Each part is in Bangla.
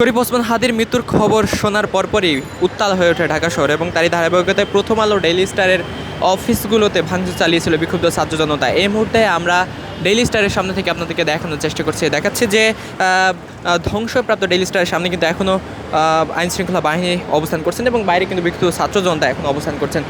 শরীফ ওসমান হাদির মৃত্যুর খবর শোনার পরপরই উত্তাল হয়ে ওঠে ঢাকা শহর এবং তারই ধারাবাহিকতায় প্রথম আলো ডেইলি স্টারের অফিসগুলোতে ভাঙচুর চালিয়েছিল বিক্ষুব্ধ ছাত্র জনতা। এই মুহূর্তে আমরা ডেইলি স্টারের সামনে থেকে আপনাদেরকে দেখানোর চেষ্টা করছি। দেখাচ্ছে যে ধ্বংসপ্রাপ্ত ডেইলি স্টারের সামনে কিন্তু এখনও আইনশৃঙ্খলা বাহিনী অবস্থান করছেন এবং বাইরে কিন্তু বিক্ষুব্ধ ছাত্র জনতা এখন অবস্থান করছেন।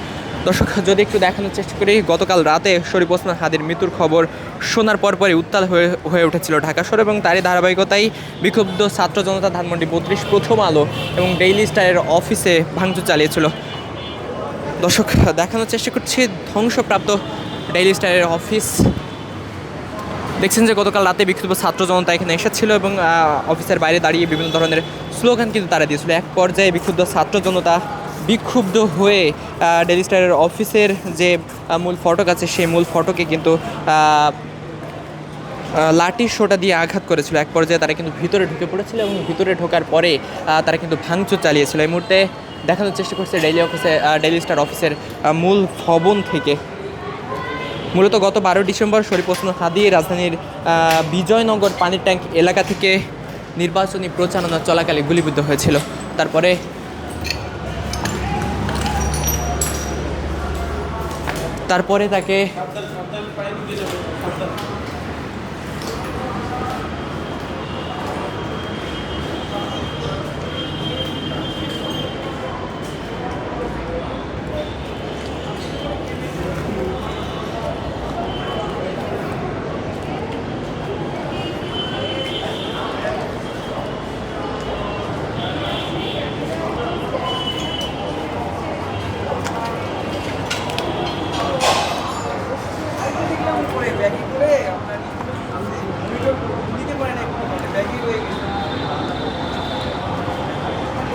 দর্শক, যদি একটু দেখানোর চেষ্টা করি, গতকাল রাতে শরীফ ওসমান হাদির মৃত্যুর খবর শোনার পরপরই উত্তাল হয়ে উঠেছিল ঢাকা শহর এবং তারই ধারাবাহিকতায় বিক্ষুব্ধ ছাত্র জনতা ধানমন্ডি 32, প্রথম আলো এবং ডেইলি স্টারের অফিসে ভাঙচুর চালিয়েছিল। দর্শক, দেখানোর চেষ্টা করছি ধ্বংসপ্রাপ্ত ডেইলি স্টারের অফিস। দেখছেন যে গতকাল রাতে বিক্ষুব্ধ ছাত্র জনতা এখানে এসেছিল এবং অফিসের বাইরে দাঁড়িয়ে বিভিন্ন ধরনের স্লোগান কিন্তু তারা দিয়েছিল। এক পর্যায়ে বিক্ষুব্ধ ছাত্র জনতা বিক্ষুব্ধ হয়ে ডেইলি স্টারের অফিসের যে মূল ফটক আছে সেই মূল ফটকে কিন্তু লাঠির সোঁটা দিয়ে আঘাত করেছিল। এক পর্যায়ে তারা কিন্তু ভিতরে ঢুকে পড়েছিল এবং ভিতরে ঢোকার পরে তারা কিন্তু ভাঙচুর চালিয়েছিল। এই মুহূর্তে দেখানোর চেষ্টা করছে ডেইলি স্টার অফিসের মূল ভবন থেকে। মূলত গত 12 ডিসেম্বর শরীফ ওসমান হাদি রাজধানীর বিজয়নগর পানির ট্যাঙ্ক এলাকা থেকে নির্বাচনী প্রচারণা চলাকালে গুলিবিদ্ধ হয়েছিল। তারপরে তাকে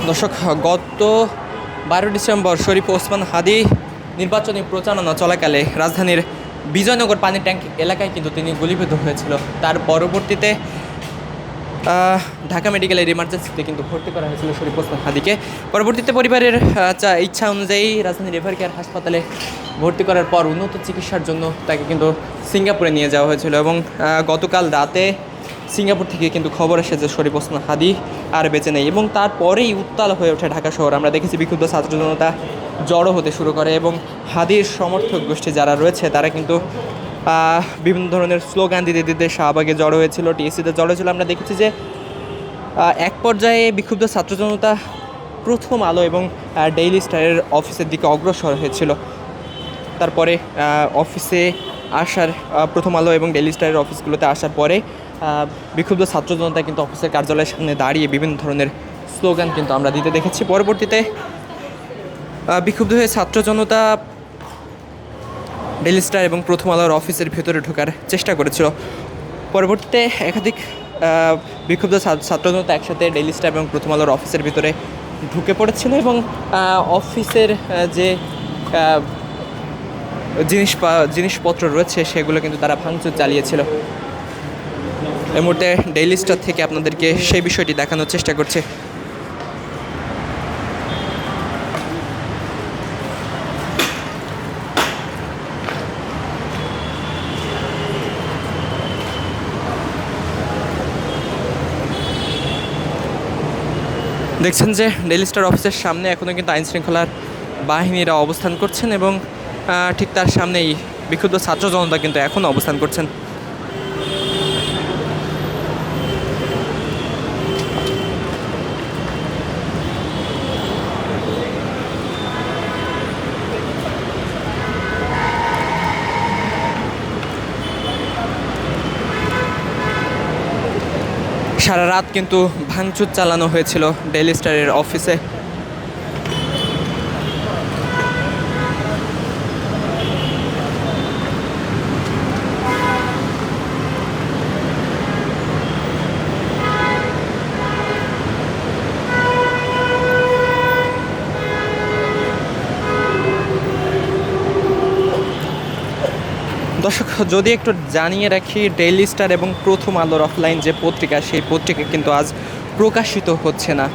দর্শক, গত 12 ডিসেম্বর শরীফ ওসমান হাদি নির্বাচনী প্রচারণা চলাকালে রাজধানীর বিজয়নগর পানির ট্যাঙ্ক এলাকায় কিন্তু তিনি গুলিবিদ্ধ হয়েছিল। তার পরবর্তীতে ঢাকা মেডিকেলের ইমার্জেন্সিতে কিন্তু ভর্তি করা হয়েছিল শরীফ ওসমান হাদিকে। পরবর্তীতে পরিবারের ইচ্ছা অনুযায়ী রাজধানীর এভার কেয়ার হাসপাতালে ভর্তি করার পর উন্নত চিকিৎসার জন্য তাকে কিন্তু সিঙ্গাপুরে নিয়ে যাওয়া হয়েছিল এবং গতকাল রাতে সিঙ্গাপুর থেকে কিন্তু খবর আসে যে শরীফ ওসমান হাদি আর বেঁচে নেই এবং তারপরেই উত্তাল হয়ে ওঠে ঢাকা শহর। আমরা দেখেছি বিক্ষুব্ধ ছাত্র জনতা জড়ো হতে শুরু করে এবং হাদির সমর্থক গোষ্ঠী যারা রয়েছে তারা কিন্তু বিভিন্ন ধরনের স্লোগান দিতে দিতে শাহবাগে জড়ো হয়েছিল, টিএসসিতে জড়ো হয়েছিল। আমরা দেখেছি যে এক পর্যায়ে বিক্ষুব্ধ ছাত্র জনতা প্রথম আলো এবং ডেইলি স্টারের অফিসের দিকে অগ্রসর হয়েছিল। তারপরে অফিসে আসার প্রথম আলো এবং ডেইলি স্টারের অফিসগুলোতে আসার পরে বিক্ষুব্ধ ছাত্র জনতা কিন্তু অফিসের কার্যালয়ের সামনে দাঁড়িয়ে বিভিন্ন ধরনের স্লোগান কিন্তু আমরা দিতে দেখেছি। পরবর্তীতে বিক্ষুব্ধ হয়ে ছাত্র জনতা ডেইলি স্টার এবং প্রথম আলোর অফিসের ভেতরে ঢোকার চেষ্টা করেছিল। পরবর্তীতে একাধিক বিক্ষুব্ধ ছাত্র জনতা একসাথে ডেইলি স্টার এবং প্রথম আলোর অফিসের ভিতরে ঢুকে পড়েছিল এবং অফিসের যে জিনিসপত্র রয়েছে সেগুলো কিন্তু তারা ভাঙচুর চালিয়েছিল। এই মুহূর্তে ডেইলি স্টার থেকে আপনাদেরকে সেই বিষয়টি দেখানোর চেষ্টা করছে। দেখছেন যে ডেইলি স্টার অফিসের সামনে এখনও কিন্তু আইনশৃঙ্খলার বাহিনীরা অবস্থান করছেন এবং ঠিক তার সামনেই বিক্ষুব্ধ ছাত্র জনতা কিন্তু এখনও অবস্থান করছেন। সারা রাত কিন্তু ভাঙচুর চালানো হয়েছিল ডেইলি স্টারের অফিসে। দর্শক, যদি একটু জানিয়ে রাখি, ডেইলি স্টার এবং প্রথম আলোর অফলাইন যে পত্রিকা সেই পত্রিকা কিন্তু আজ প্রকাশিত হচ্ছে না।